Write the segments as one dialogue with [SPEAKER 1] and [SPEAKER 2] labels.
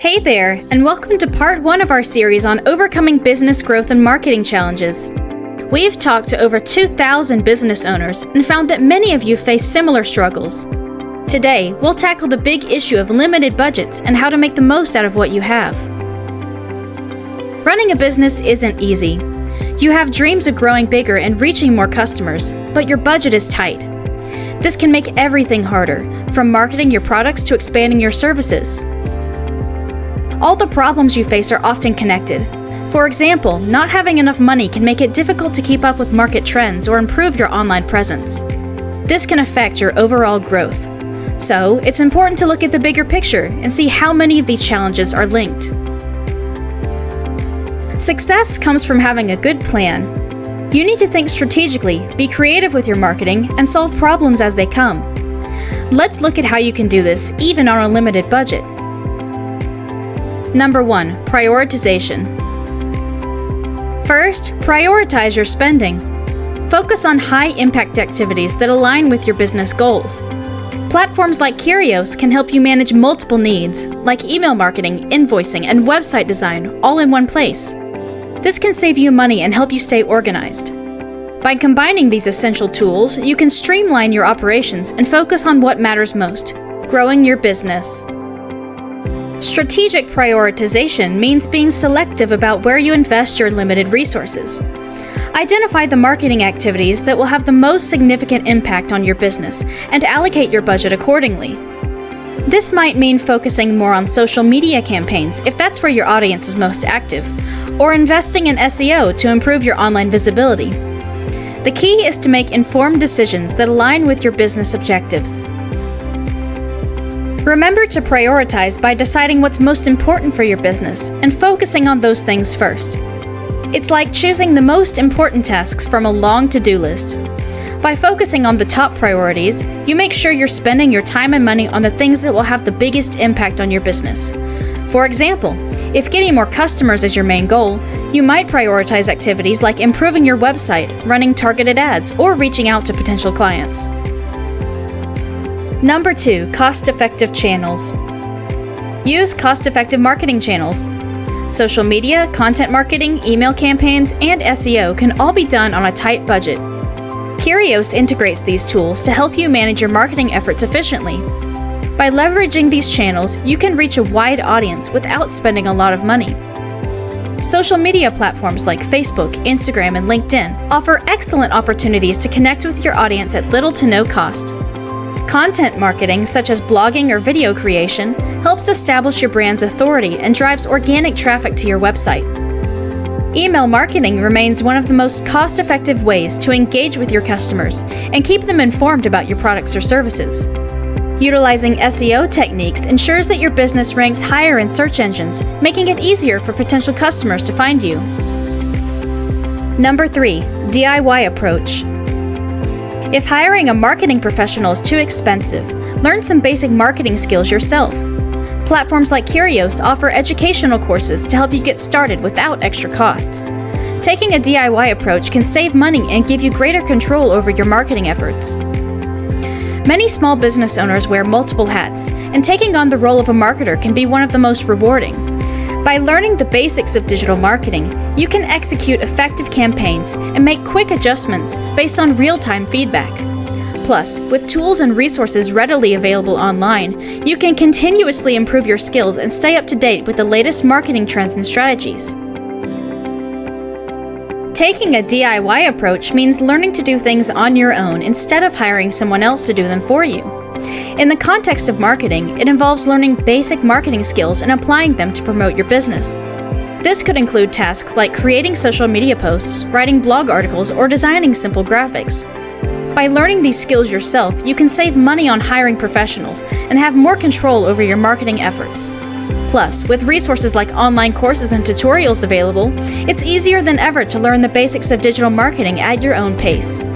[SPEAKER 1] Hey there, and welcome to part 1 of our series on overcoming business growth and marketing challenges. We've talked to over 2,000 business owners and found that many of you face similar struggles. Today, we'll tackle the big issue of limited budgets and how to make the most out of what you have. Running a business isn't easy. You have dreams of growing bigger and reaching more customers, but your budget is tight. This can make everything harder, from marketing your products to expanding your services. All the problems you face are often connected. For example, not having enough money can make it difficult to keep up with market trends or improve your online presence. This can affect your overall growth. So, it's important to look at the bigger picture and see how many of these challenges are linked. Success comes from having a good plan. You need to think strategically, be creative with your marketing, and solve problems as they come. Let's look at how you can do this even on a limited budget. Number 1. Prioritization. First, prioritize your spending. Focus on high-impact activities that align with your business goals. Platforms like 𝙧𝙪𝙧𝙞𝙀𝙯 can help you manage multiple needs, like email marketing, invoicing, and website design, all in one place. This can save you money and help you stay organized. By combining these essential tools, you can streamline your operations and focus on what matters most: growing your business. Strategic prioritization means being selective about where you invest your limited resources. Identify the marketing activities that will have the most significant impact on your business and allocate your budget accordingly. This might mean focusing more on social media campaigns if that's where your audience is most active, or investing in SEO to improve your online visibility. The key is to make informed decisions that align with your business objectives. Remember to prioritize by deciding what's most important for your business and focusing on those things first. It's like choosing the most important tasks from a long to-do list. By focusing on the top priorities, you make sure you're spending your time and money on the things that will have the biggest impact on your business. For example, if getting more customers is your main goal, you might prioritize activities like improving your website, running targeted ads, or reaching out to potential clients. Number 2. Cost-effective channels. Use cost-effective marketing channels. Social media, content marketing, email campaigns, and SEO can all be done on a tight budget. 𝙧𝙪𝙧𝙞𝙀𝙯 integrates these tools to help you manage your marketing efforts efficiently. By leveraging these channels, you can reach a wide audience without spending a lot of money. Social media platforms like Facebook, Instagram, and LinkedIn offer excellent opportunities to connect with your audience at little to no cost. Content marketing, such as blogging or video creation, helps establish your brand's authority and drives organic traffic to your website. Email marketing remains one of the most cost-effective ways to engage with your customers and keep them informed about your products or services. Utilizing SEO techniques ensures that your business ranks higher in search engines, making it easier for potential customers to find you. Number 3. DIY approach. If hiring a marketing professional is too expensive, learn some basic marketing skills yourself. Platforms like 𝙧𝙪𝙧𝙞𝙀𝙯 offer educational courses to help you get started without extra costs. Taking a DIY approach can save money and give you greater control over your marketing efforts. Many small business owners wear multiple hats, and taking on the role of a marketer can be one of the most rewarding. By learning the basics of digital marketing, you can execute effective campaigns and make quick adjustments based on real-time feedback. Plus, with tools and resources readily available online, you can continuously improve your skills and stay up to date with the latest marketing trends and strategies. Taking a DIY approach means learning to do things on your own instead of hiring someone else to do them for you. In the context of marketing, it involves learning basic marketing skills and applying them to promote your business. This could include tasks like creating social media posts, writing blog articles, or designing simple graphics. By learning these skills yourself, you can save money on hiring professionals and have more control over your marketing efforts. Plus, with resources like online courses and tutorials available, it's easier than ever to learn the basics of digital marketing at your own pace.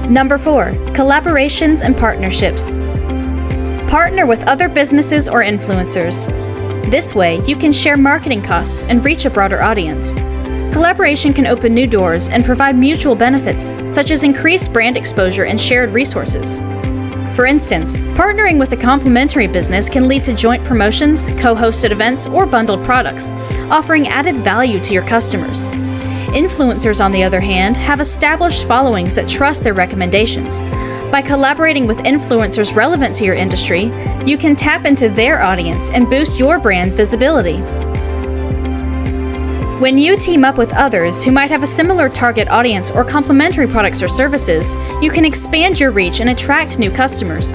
[SPEAKER 1] Number 4. Collaborations and partnerships. Partner with other businesses or influencers. This way, you can share marketing costs and reach a broader audience. Collaboration can open new doors and provide mutual benefits, such as increased brand exposure and shared resources. For instance, partnering with a complementary business can lead to joint promotions, co-hosted events, or bundled products, offering added value to your customers. Influencers, on the other hand, have established followings that trust their recommendations. By collaborating with influencers relevant to your industry, you can tap into their audience and boost your brand's visibility. When you team up with others who might have a similar target audience or complementary products or services, you can expand your reach and attract new customers.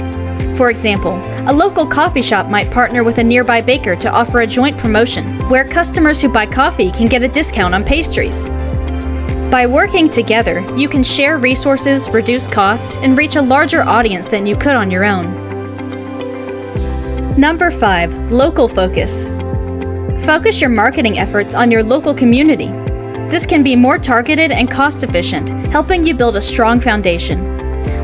[SPEAKER 1] For example, a local coffee shop might partner with a nearby baker to offer a joint promotion, where customers who buy coffee can get a discount on pastries. By working together, you can share resources, reduce costs, and reach a larger audience than you could on your own. Number 5. Local focus. Focus your marketing efforts on your local community. This can be more targeted and cost-efficient, helping you build a strong foundation.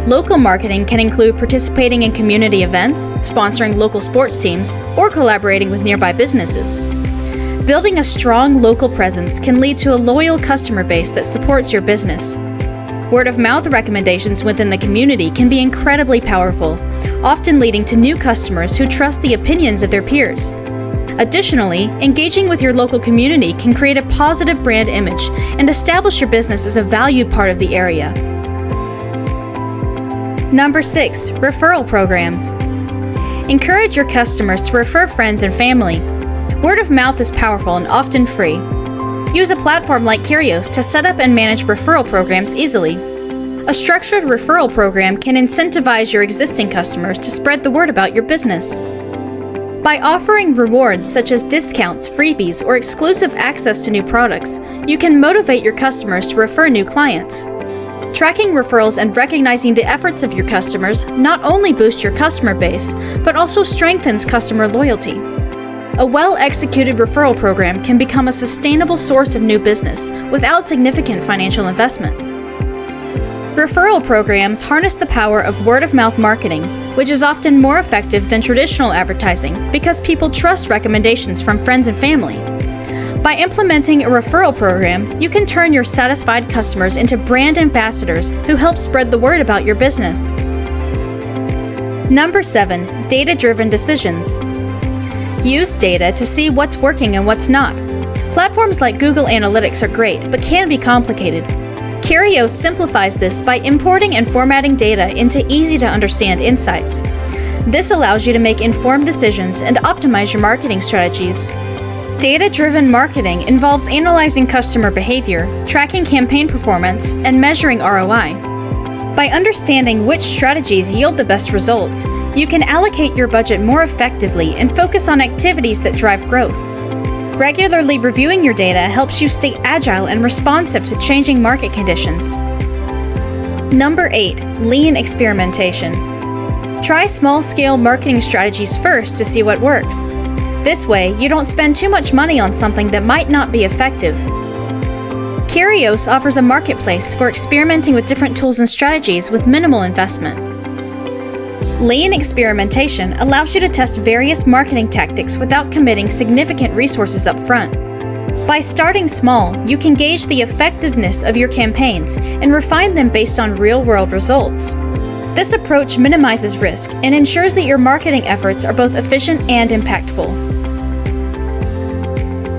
[SPEAKER 1] Local marketing can include participating in community events, sponsoring local sports teams, or collaborating with nearby businesses. Building a strong local presence can lead to a loyal customer base that supports your business. Word-of-mouth recommendations within the community can be incredibly powerful, often leading to new customers who trust the opinions of their peers. Additionally, engaging with your local community can create a positive brand image and establish your business as a valued part of the area. Number 6. Referral programs. Encourage your customers to refer friends and family. Word of mouth is powerful and often free. Use a platform like 𝙬𝙬 to set up and manage referral programs easily. A structured referral program can incentivize your existing customers to spread the word about your business. By offering rewards such as discounts, freebies, or exclusive access to new products, you can motivate your customers to refer new clients. Tracking referrals and recognizing the efforts of your customers not only boosts your customer base, but also strengthens customer loyalty. A well-executed referral program can become a sustainable source of new business without significant financial investment. Referral programs harness the power of word-of-mouth marketing, which is often more effective than traditional advertising because people trust recommendations from friends and family. By implementing a referral program, you can turn your satisfied customers into brand ambassadors who help spread the word about your business. Number 7. Data-driven decisions. Use data to see what's working and what's not. Platforms like Google Analytics are great, but can be complicated. 𝙬𝙬 simplifies this by importing and formatting data into easy-to-understand insights. This allows you to make informed decisions and optimize your marketing strategies. Data-driven marketing involves analyzing customer behavior, tracking campaign performance, and measuring ROI. By understanding which strategies yield the best results, you can allocate your budget more effectively and focus on activities that drive growth. Regularly reviewing your data helps you stay agile and responsive to changing market conditions. Number 8. Lean experimentation. Try small-scale marketing strategies first to see what works. This way, you don't spend too much money on something that might not be effective. 𝙬𝙬 offers a marketplace for experimenting with different tools and strategies with minimal investment. Lean experimentation allows you to test various marketing tactics without committing significant resources up front. By starting small, you can gauge the effectiveness of your campaigns and refine them based on real-world results. This approach minimizes risk and ensures that your marketing efforts are both efficient and impactful.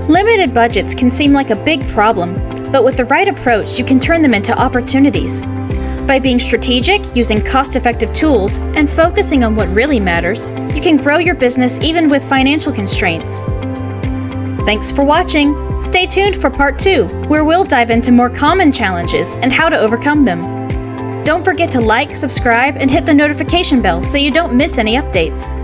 [SPEAKER 1] Limited budgets can seem like a big problem, but with the right approach, you can turn them into opportunities. By being strategic, using cost-effective tools, and focusing on what really matters, you can grow your business even with financial constraints. Thanks for watching! Stay tuned for part 2, where we'll dive into more common challenges and how to overcome them. Don't forget to like, subscribe, and hit the notification bell so you don't miss any updates.